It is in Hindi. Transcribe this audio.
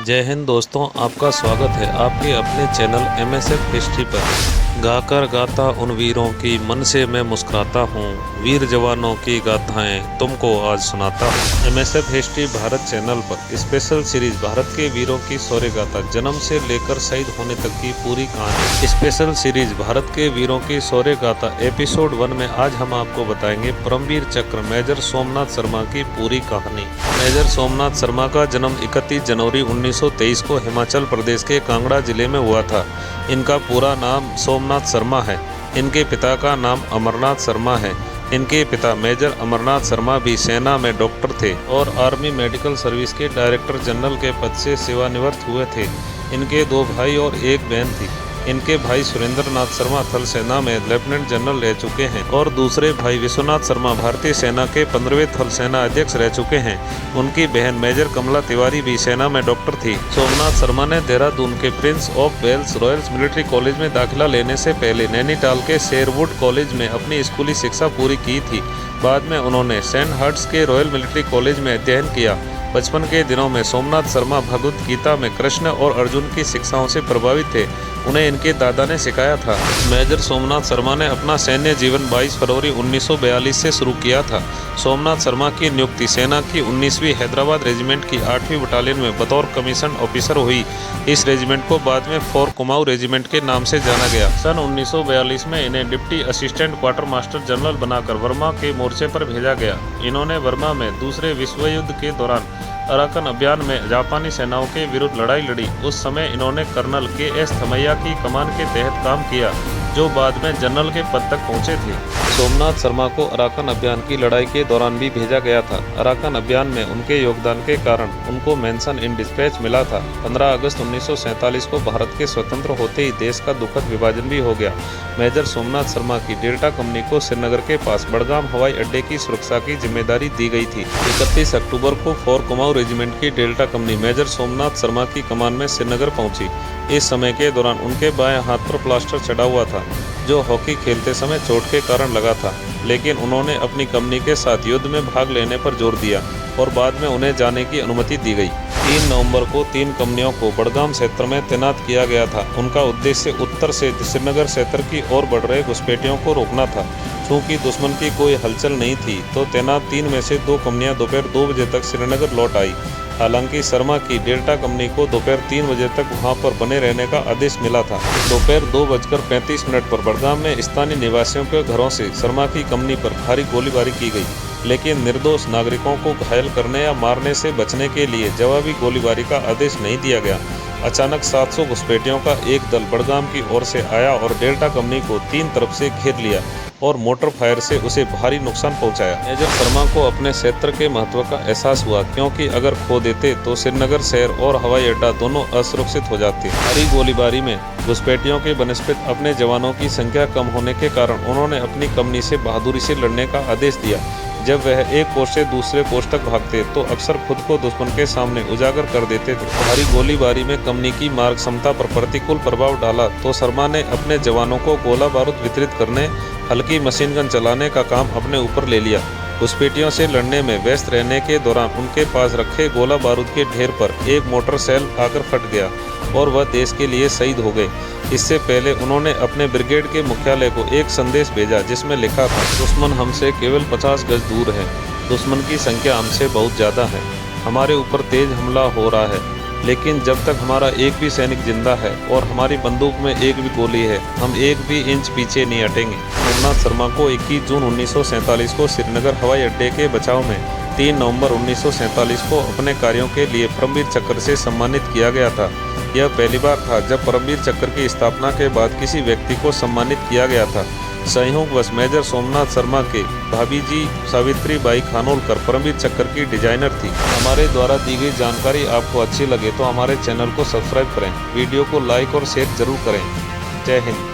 जय हिंद दोस्तों, आपका स्वागत है आपके अपने चैनल MSF हिस्ट्री पर। गाकर गाता उन वीरों की मन से मैं मुस्कुराता हूँ, वीर जवानों की गाथाएं तुमको आज सुनाता हूँ। MSF हिस्ट्री भारत चैनल पर स्पेशल सीरीज भारत के वीरों की शौर्य गाथा, जन्म से लेकर शहीद होने तक की पूरी कहानी। स्पेशल सीरीज भारत के वीरों की शौर्य गाथा एपिसोड 1 में आज हम आपको बताएंगे परमवीर चक्र मेजर सोमनाथ शर्मा की पूरी कहानी। मेजर सोमनाथ शर्मा का जन्म 31 जनवरी 1923 को हिमाचल प्रदेश के कांगड़ा जिले में हुआ था। इनका पूरा नाम सोमनाथ शर्मा है। इनके पिता का नाम अमरनाथ शर्मा है। इनके पिता मेजर अमरनाथ शर्मा भी सेना में डॉक्टर थे और आर्मी मेडिकल सर्विस के डायरेक्टर जनरल के पद से सेवानिवृत्त हुए थे। इनके 2 भाई और 1 बहन थी। इनके भाई सुरेंद्र नाथ शर्मा थल सेना में लेफ्टिनेंट जनरल रह चुके हैं और दूसरे भाई विश्वनाथ शर्मा भारतीय सेना के 15वें थल सेना अध्यक्ष रह चुके हैं। उनकी बहन मेजर कमला तिवारी भी सेना में डॉक्टर थी। सोमनाथ शर्मा ने देहरादून के Prince of Wales Royal Military College में दाखिला लेने से पहले नैनीताल के शेरवुड कॉलेज में अपनी स्कूली शिक्षा पूरी की थी। बाद में उन्होंने सेंट हर्ट्स के रॉयल मिलिट्री कॉलेज में अध्ययन किया। बचपन के दिनों में सोमनाथ शर्मा भगवद गीता में कृष्ण और अर्जुन की शिक्षाओं से प्रभावित थे। उन्हें इनके दादा ने सिखाया था। मेजर सोमनाथ शर्मा ने अपना सैन्य जीवन 22 फरवरी 1942 से शुरू किया था। सोमनाथ शर्मा की नियुक्ति सेना की 19वीं हैदराबाद रेजिमेंट की 8वीं बटालियन में बतौर कमीशन ऑफिसर हुई। इस रेजिमेंट को बाद में फोर्ट कुमाऊं रेजिमेंट के नाम से जाना गया। सन 1942 में इन्हें deputy assistant quarter master general बनाकर वर्मा के मोर्चे पर भेजा गया। इन्होंने वर्मा में दूसरे विश्व युद्ध के दौरान अराकन अभियान में जापानी सेनाओं के विरुद्ध लड़ाई लड़ी। उस समय इन्होंने कर्नल KS थमैया की कमान के तहत काम किया, जो बाद में जनरल के पद तक पहुंचे थे। सोमनाथ शर्मा को अराकन अभियान की लड़ाई के दौरान भी भेजा गया था। अराकन अभियान में उनके योगदान के कारण उनको मेंशन इन डिस्पैच मिला था। 15 अगस्त 1947 को भारत के स्वतंत्र होते ही देश का दुखद विभाजन भी हो गया। मेजर सोमनाथ शर्मा की डेल्टा कंपनी को श्रीनगर के पास बड़गाम हवाई अड्डे की सुरक्षा की जिम्मेदारी दी गई थी। 31 अक्टूबर को फोर्ट कुमाऊं रेजिमेंट की Delta company major Somnath Sharma की कमान में श्रीनगर पहुंची। इस समय के दौरान उनके बाएं हाथ पर प्लास्टर चढ़ा हुआ था, जो हॉकी खेलते समय चोट के कारण लगा था, लेकिन उन्होंने अपनी कंपनी के साथ युद्ध में भाग लेने पर जोर दिया और बाद में उन्हें जाने की अनुमति दी गई। 3 नवंबर को 3 कंपनियों को बड़गाम क्षेत्र में तैनात किया गया था। उनका उद्देश्य उत्तर से श्रीनगर क्षेत्र की ओर बढ़ रहे घुसपैठियों को रोकना था। चूंकि दुश्मन की कोई हलचल नहीं थी, तो तैनात 3 में से 2 कंपनियां दोपहर 2 बजे तक श्रीनगर लौट आई। हालांकि शर्मा की डेल्टा कंपनी को दोपहर 3 बजे तक वहां पर बने रहने का आदेश मिला था। दोपहर 2:35 पर बड़गाम में स्थानीय निवासियों के घरों से शर्मा की कंपनी पर भारी गोलीबारी की गई, लेकिन निर्दोष नागरिकों को घायल करने या मारने से बचने के लिए जवाबी गोलीबारी का आदेश नहीं दिया गया। अचानक 700 घुसपैठियों का एक दल बड़गाम की ओर से आया और डेल्टा कंपनी को 3 तरफ से घेर लिया और मोटर फायर से उसे भारी नुकसान पहुंचाया। मेजर शर्मा को अपने क्षेत्र के महत्व का एहसास हुआ, क्योंकि अगर खो देते तो श्रीनगर शहर और हवाई अड्डा दोनों असुरक्षित हो जाते। भारी गोलीबारी में घुसपैठियों के बनस्पत अपने जवानों की संख्या कम होने के कारण उन्होंने अपनी कंपनी से बहादुरी से लड़ने का आदेश दिया। जब वह एक पोस्ट से दूसरे पोस्ट तक भागते तो अक्सर खुद को दुश्मन के सामने उजागर कर देते थे। भारी गोलीबारी में कंपनी की मार्ग क्षमता पर प्रतिकूल प्रभाव डाला, तो शर्मा ने अपने जवानों को गोला बारूद वितरित करने, हल्की मशीन गन चलाने का काम अपने ऊपर ले लिया। घुसपैठियों से लड़ने में व्यस्त रहने के दौरान उनके पास रखे गोला बारूद के ढेर पर एक मोटर सेल आकर फट गया और वह देश के लिए शहीद हो गए। इससे पहले उन्होंने अपने ब्रिगेड के मुख्यालय को एक संदेश भेजा, जिसमें लिखा था, दुश्मन हमसे केवल 50 गज दूर है, दुश्मन की संख्या हमसे बहुत ज़्यादा है, हमारे ऊपर तेज हमला हो रहा है, लेकिन जब तक हमारा एक भी सैनिक जिंदा है और हमारी बंदूक में एक भी गोली है, हम एक भी इंच पीछे नहीं हटेंगे। सोमनाथ शर्मा को 21 जून 1947 को श्रीनगर हवाई अड्डे के बचाव में, 3 नवंबर 1947 को अपने कार्यों के लिए परमवीर चक्र से सम्मानित किया गया था। यह पहली बार था जब परमवीर चक्र की स्थापना के बाद किसी व्यक्ति को सम्मानित किया गया था। संयोगवश मेजर सोमनाथ शर्मा के भाभी जी सावित्री बाई खानोलकर परमवीर चक्र की डिजाइनर थी। हमारे द्वारा दी गई जानकारी आपको अच्छी लगे तो हमारे चैनल को सब्सक्राइब करें, वीडियो को लाइक और शेयर जरूर करें। जय हिंद।